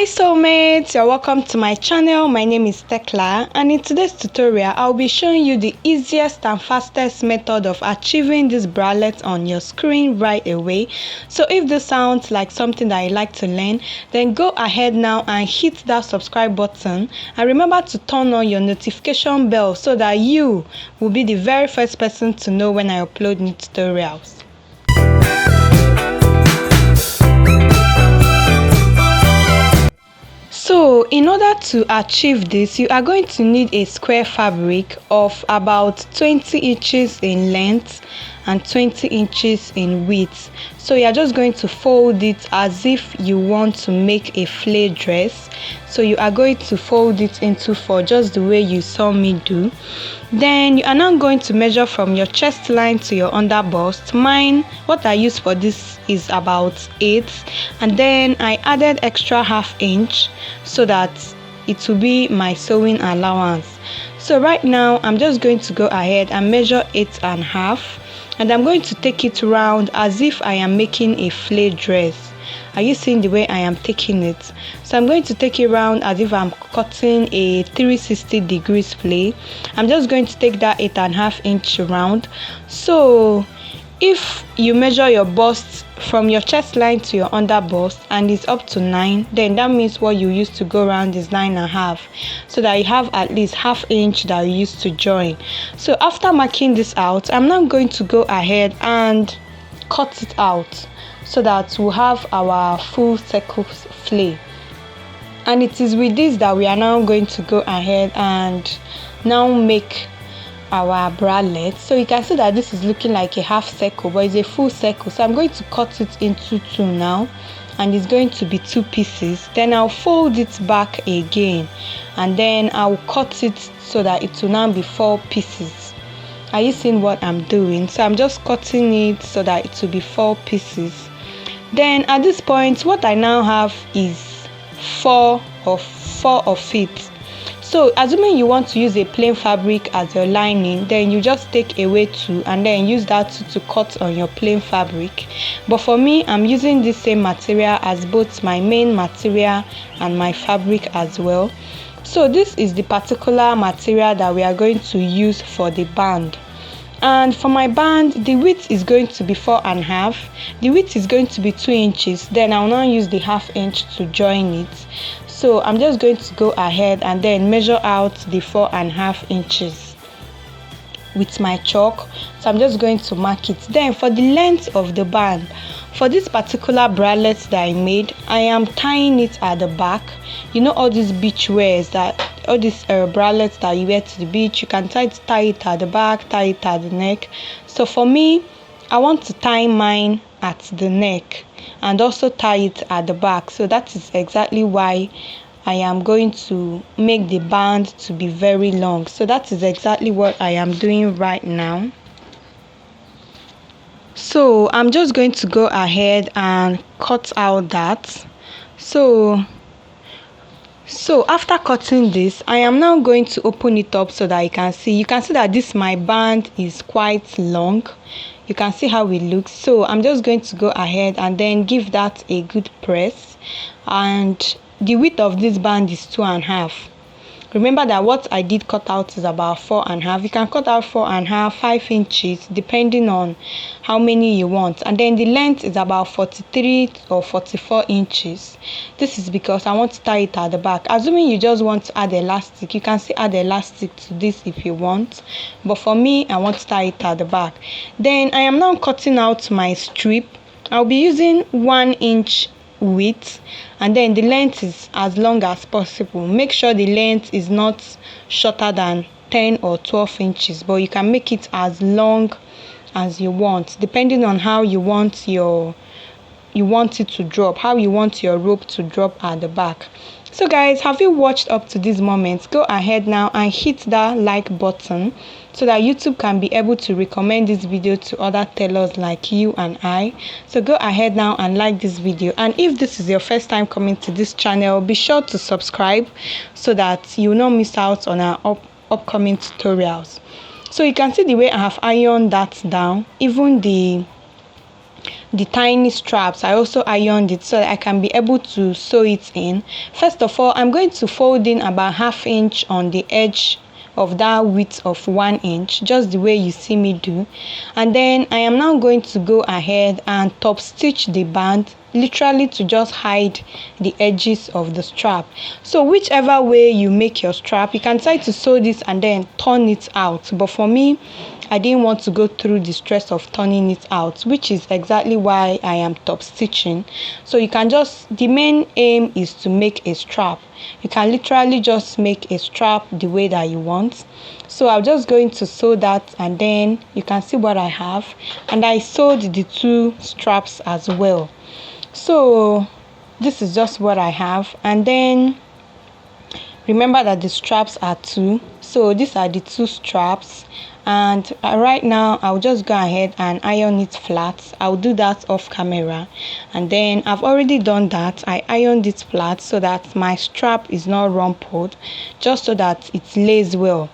Hi soulmates, you're welcome to my channel. My name is Tekla, and in today's tutorial I'll be showing you the easiest and fastest method of achieving this bralette on your screen right away. So if this sounds like something that you like to learn, then go ahead now and hit that subscribe button, and remember to turn on your notification bell so that you will be the very first person to know when I upload new tutorials. So in order to achieve this, you are going to need a square fabric of about 20 inches in length and 20 inches in width. So you are just going to fold it as if you want to make a flare dress. So you are going to fold it into four, just the way you saw me do. Then you are now going to measure from your chest line to your under bust. Mine, what I use for this is about 8, and then I added extra ½ inch so that it will be my sewing allowance. So right now I'm just going to go ahead and measure 8.5, and I'm going to take it round as if I am making a flare dress. Are you seeing the way I am taking it? So I'm going to take it round as if I'm cutting a 360 degrees flare. I'm just going to take that 8.5 inch round. So if you measure your bust from your chest line to your under bust and it's up to 9, then that means what you use to go around is 9.5, so that you have at least ½ inch that you use to join. So after marking this out, I'm now going to go ahead and cut it out so that we'll have our full circle flare. And it is with this that we are now going to go ahead and now make our bralette. So you can see that this is looking like a half circle, but it's a full circle. So I'm going to cut it into 2 now, and it's going to be 2 pieces. Then I'll fold it back again, and then I'll cut it so that it will now be 4 pieces. Are you seeing what I'm doing? So I'm just cutting it so that it will be 4 pieces. Then at this point, what I now have is 4 of it. So assuming you want to use a plain fabric as your lining, then you just take away 2 and then use that 2 to cut on your plain fabric. But for me, I'm using this same material as both my main material and my fabric as well. So this is the particular material that we are going to use for the band. And for my band, the width is going to be 4.5. The width is going to be 2 inches. Then I'll now use the ½ inch to join it. So I'm just going to go ahead and then measure out the 4.5 inches with my chalk. So I'm just going to mark it. Then for the length of the band, for this particular bralette that I made, I am tying it at the back. You know, all these beach wears, that all these bralettes that you wear to the beach, you can tie it at the back, tie it at the neck. So for me, I want to tie mine at the neck and also tie it at the back. So that is exactly why I am going to make the band to be very long. So that is exactly what I am doing right now. So I'm just going to go ahead and cut out that. So after cutting this, I am now going to open it up so that you can see that this my band is quite long. You can see how it looks. So I'm just going to go ahead and then give that a good press, and the width of this band is 2.5. Remember that what I did cut out is about 4.5. You can cut out 4.5, 5 inches, depending on how many you want. And then the length is about 43 or 44 inches. This is because I want to tie it at the back. Assuming you just want to add elastic, you can still add elastic to this if you want. But for me, I want to tie it at the back. Then I am now cutting out my strip. I'll be using 1 inch width, and then the length is as long as possible. Make sure the length is not shorter than 10 or 12 inches, but you can make it as long as you want, depending on how you want it to drop, how you want your rope to drop at the back. So guys, have you watched up to this moment? Go ahead now and hit that like button so that YouTube can be able to recommend this video to other tailors like you and I. So go ahead now and like this video, and if this is your first time coming to this channel, be sure to subscribe so that you will not miss out on our upcoming tutorials. So you can see the way I have ironed that down. Even the the tiny straps, I also ironed it so that I can be able to sew it in. First of all, I'm going to fold in about 1/2 inch on the edge of that width of 1 inch, just the way you see me do. And then I am now going to go ahead and top stitch the band, literally to just hide the edges of the strap. So whichever way you make your strap, you can try to sew this and then turn it out, but for me, I didn't want to go through the stress of turning it out, which is exactly why I am top stitching. So you can just, the main aim is to make a strap. You can literally just make a strap the way that you want. So I'm just going to sew that, and then you can see what I have, and I sewed the 2 straps as well. So this is just what I have, and then remember that the straps are 2, so these are the 2 straps. And right now I'll just go ahead and iron it flat. I'll do that off camera, and then I've already done that. I ironed it flat so that my strap is not rumpled, just so that it lays well.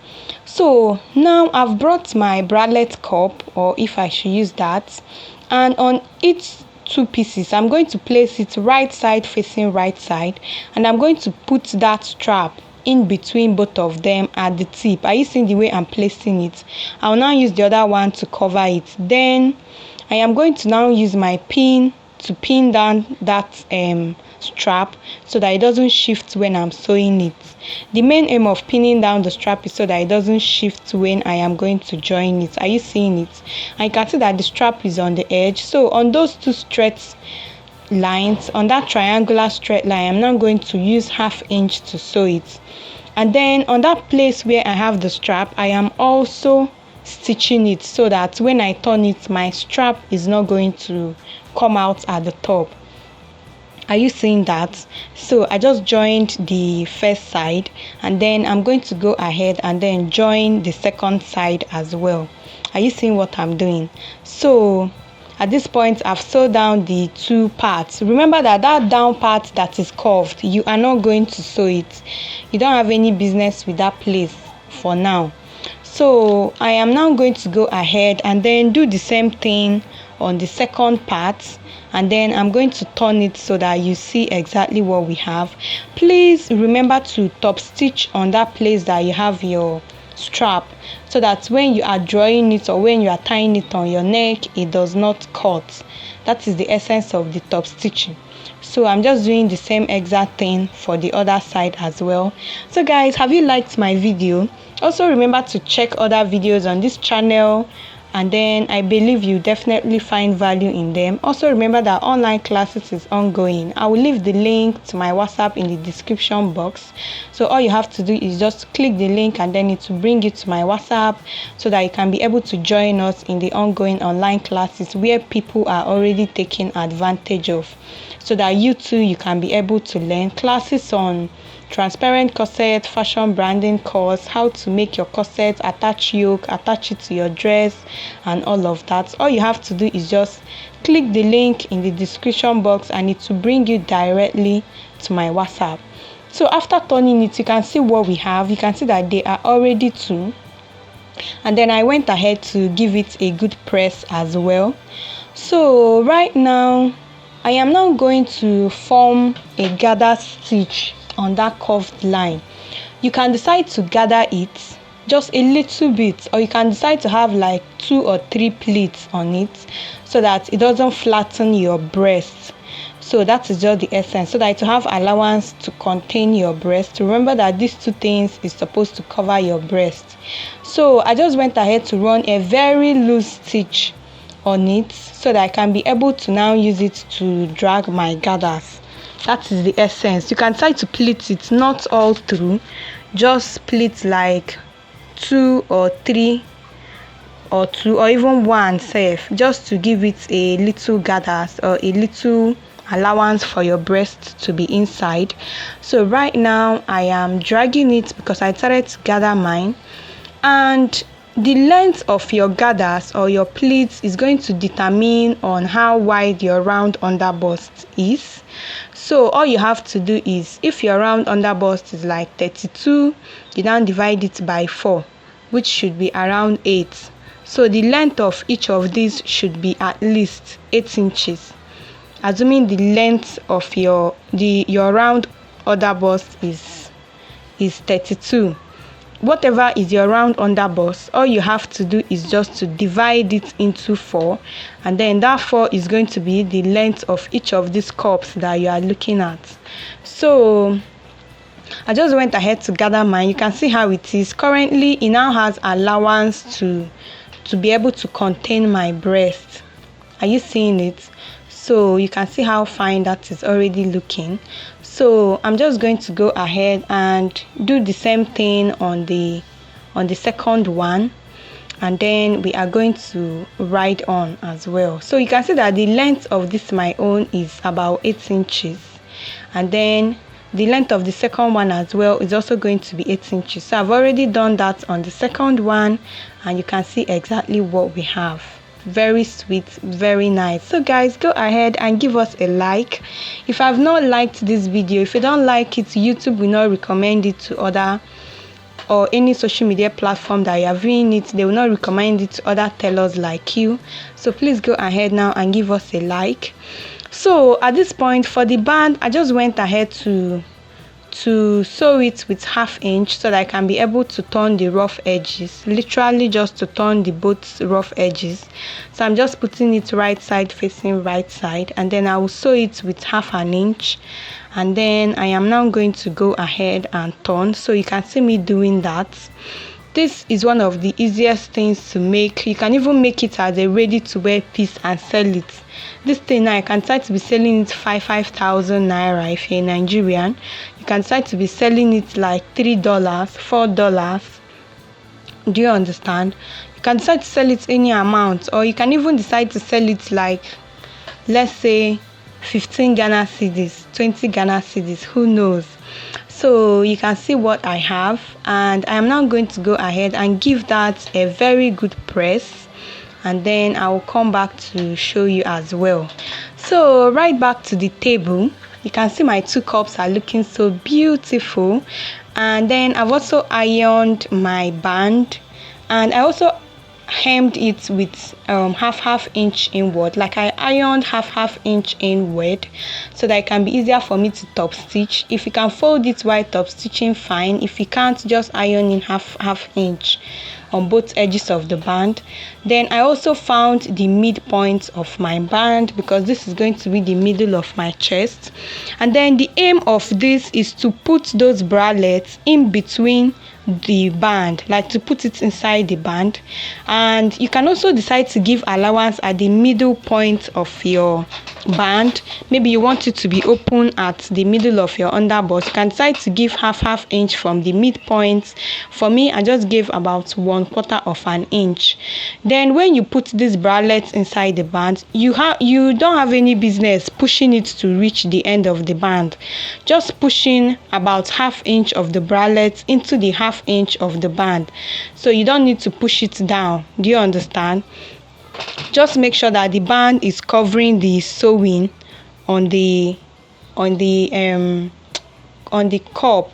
So now I've brought my bralette cup, or if I should use that, and on each 2 pieces I'm going to place it right side facing right side, and I'm going to put that strap in between both of them at the tip. Are you seeing the way I'm placing it? I'll now use the other one to cover it. Then I am going to now use my pin to pin down that strap so that it doesn't shift when I'm sewing it. The main aim of pinning down the strap is so that it doesn't shift when I am going to join it. Are you seeing it? And you can see that the strap is on the edge. So on those 2 straight lines, on that triangular straight line, I'm now going to use 1/2 inch to sew it. And then on that place where I have the strap, I am also stitching it so that when I turn it, my strap is not going to come out at the top. Are you seeing that? So I just joined the first side, and then I'm going to go ahead and then join the second side as well. Are you seeing what I'm doing? So at this point, I've sewed down the 2 parts. Remember that down part that is curved, you are not going to sew it. You don't have any business with that place for now. So I am now going to go ahead and then do the same thing on the second part, and then I'm going to turn it so that you see exactly what we have. Please remember to top stitch on that place that you have your strap, so that when you are drawing it or when you are tying it on your neck, it does not cut. That is the essence of the top stitching. So I'm just doing the same exact thing for the other side as well. So guys, have you liked my video? Also remember to check other videos on this channel, and then I believe you definitely find value in them. Also remember that online classes is ongoing. I will leave the link to my WhatsApp in the description box. So all you have to do is just click the link, and then it will bring you to my WhatsApp so that you can be able to join us in the ongoing online classes where people are already taking advantage of, so that you too, you can be able to learn classes on transparent corset, fashion branding course, how to make your corset, attach yoke, attach it to your dress, and all of that. All you have to do is just click the link in the description box, and it will bring you directly to my WhatsApp. So after turning it, you can see what we have. You can see that they are already 2, and then I went ahead to give it a good press as well. So right now I am now going to form a gather stitch on that curved line. You can decide to gather it just a little bit, or you can decide to have like 2 or 3 pleats on it so that it doesn't flatten your breast. So that is just the essence, so that it will have allowance to contain your breast. Remember that these 2 things is supposed to cover your breast. So I just went ahead to run a very loose stitch on it so that I can be able to now use it to drag my gathers. That is the essence. You can try to pleat it, not all through, just pleat like 2 or 3 or 2 or even 1 safe, just to give it a little gathers or a little allowance for your breast to be inside. So right now I am dragging it because I started to gather mine, and the length of your gathers or your pleats is going to determine on how wide your round underbust is. So all you have to do is, if your round underbust is like 32, you now divide it by 4, which should be around 8. So the length of each of these should be at least 8 inches. Assuming the length of your round underbust is 32. Whatever is your round underbust, all you have to do is just to divide it into 4, and then that 4 is going to be the length of each of these cups that you are looking at. So I just went ahead to gather mine. You can see how it is. Currently it now has allowance to be able to contain my breast. Are you seeing it? So you can see how fine that is already looking. So I'm just going to go ahead and do the same thing on the second one, and then we are going to ride on as well. So you can see that the length of this my own is about 8 inches, and then the length of the second one as well is also going to be 8 inches. So I've already done that on the second one, and you can see exactly what we have. Very sweet, very nice. So guys, go ahead and give us a like. If I've not liked this video, if you don't like it, YouTube will not recommend it to other, or any social media platform that you are viewing it, they will not recommend it to other tellers like you. So please go ahead now and give us a like. So at this point, for the band, I just went ahead to sew it with 1/2 inch so that I can be able to turn the rough edges, literally just to turn the both rough edges. So I'm just putting it right side facing right side, and then I will sew it with 1/2 inch, and then I am now going to go ahead and turn. So you can see me doing that. This is one of the easiest things to make. You can even make it as a ready-to-wear piece and sell it. This thing now, you can start to be selling it 5,000 naira if you're Nigerian. You can start to be selling it like $3, $4. Do you understand? You can decide to sell it any amount, or you can even decide to sell it like, let's say 15 Ghana cedis, 20 Ghana cedis, who knows. So you can see what I have, and I am now going to go ahead and give that a very good press, and then I will come back to show you as well. So right back to the table, you can see my 2 cups are looking so beautiful, and then I've also ironed my band, and I also hemmed it with 1/2 inch inward. Like I ironed 1/2 inch inward so that it can be easier for me to top stitch. If you can fold it while top stitching, fine. If you can't, just iron in 1/2 inch on both edges of the band. Then I also found the midpoint of my band, because this is going to be the middle of my chest, and then the aim of this is to put those bralettes in between the band, like to put it inside the band. And you can also decide to give allowance at the middle point of your band. Maybe you want it to be open at the middle of your underbust, you can decide to give 1/2 inch from the midpoint. For me, I just gave about 1/4 inch. Then when you put this bralette inside the band, you don't have any business pushing it to reach the end of the band. Just pushing about 1/2 inch of the bralette into the 1/2 inch of the band, so you don't need to push it down. Do you understand? Just make sure that the band is covering the sewing on the cup,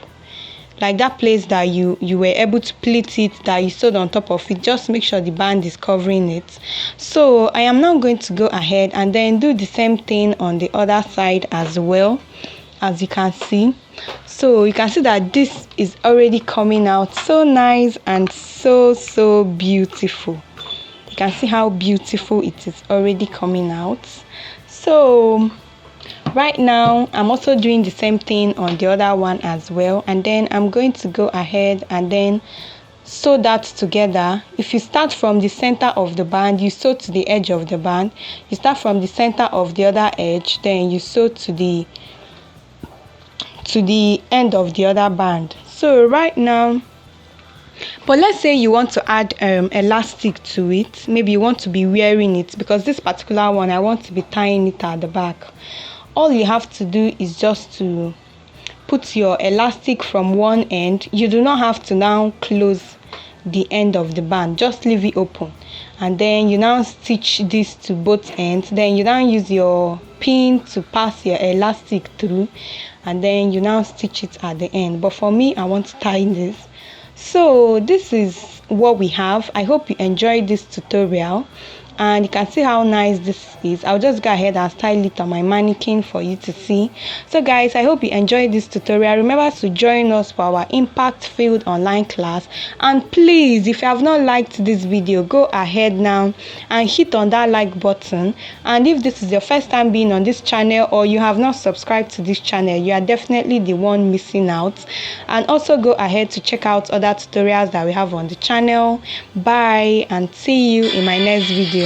like that place that you were able to pleat it, that you sewed on top of it. Just make sure the band is covering it. So I am now going to go ahead and then do the same thing on the other side as well, as you can see. So you can see that this is already coming out so nice and so beautiful. You can see how beautiful it is already coming out. So right now I'm also doing the same thing on the other one as well, and then I'm going to go ahead and then sew that together. If you start from the center of the band, you sew to the edge of the band. You start from the center of the other edge, then you sew to the end of the other band. So right now, but let's say you want to add elastic to it. Maybe you want to be wearing it, because this particular one I want to be tying it at the back. All you have to do is just to put your elastic from one end. You do not have to now close the end of the band, just leave it open, and then you now stitch this to both ends. Then you now use your pin to pass your elastic through, and then you now stitch it at the end. But for me, I want to tie this, So this is what we have. I hope you enjoyed this tutorial, and you can see how nice this is. I'll just go ahead and style it on my mannequin for you to see. So guys, I hope you enjoyed this tutorial. Remember to join us for our impact field online class, and please, if you have not liked this video, go ahead now and hit on that like button. And if this is your first time being on this channel, or you have not subscribed to this channel, you are definitely the one missing out. And also go ahead to check out other tutorials that we have on the channel. Bye, and see you in my next video.